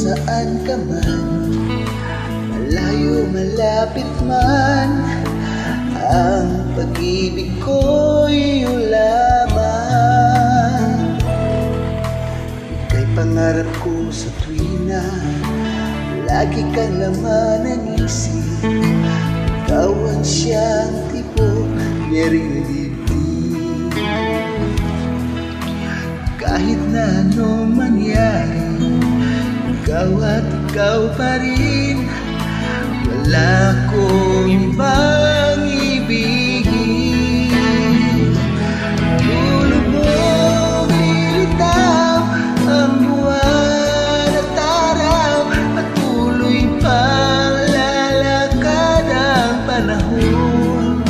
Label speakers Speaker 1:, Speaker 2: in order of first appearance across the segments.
Speaker 1: saan ka man, malayo malapit man, ang pag-ibig ko'y iyong lamang. Ika'y pangarap ko sa tuwina, lagi kang laman ng isip. Ikaw ang siyang tibok niya rin dibdib. Kahit na anong mangyari, ikaw at ikaw pa rin. Wala akong ibang ibigin. Lulubog, lilitaw ang buwan at araw, patuloy pang lalakad ang panahon.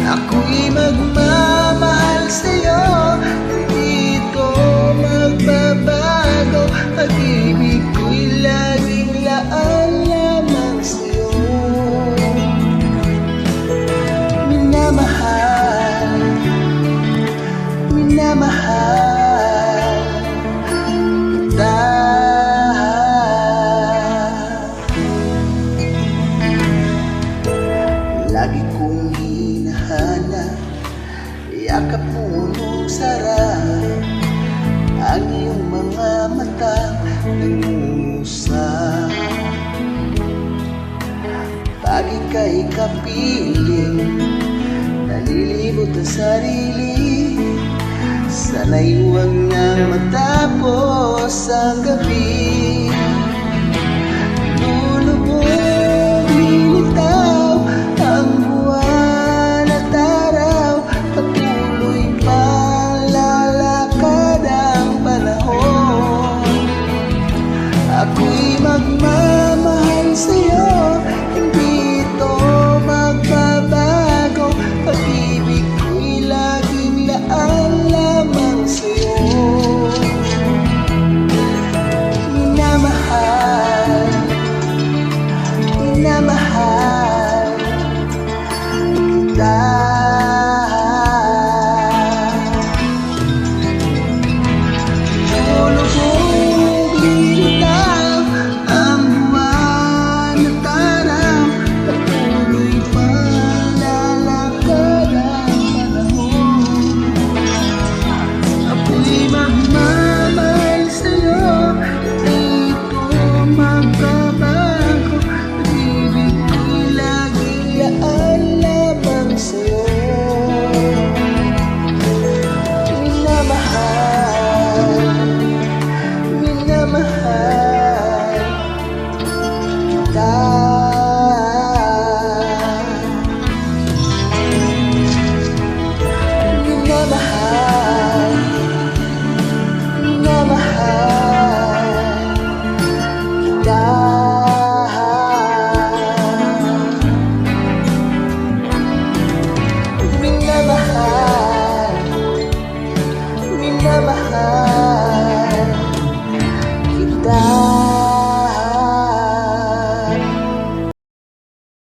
Speaker 1: Ako'y magmamahal sa'yo, hindi ito magbabago. Pag-ibig ko'y laging laan lamang sa'yo. Minamahal, minamahal kita. Lagi kong hinahanap, yakap mo nung sarap, ang iyong mga matang nangungusap. Pag ika'y kapiling, nalilibot ang sarili, sana'y huwag nang matapos ang gabi. Lulubog, lilitaw ang buwan at araw, patuloy pang lalakad ang panahon. Ako'y magmamahal sa'yo, hindi ito magbabago. Pag-ibig ko'y laging laan lamang sa'yo. Minamahal, minamahal kita. Lulubog,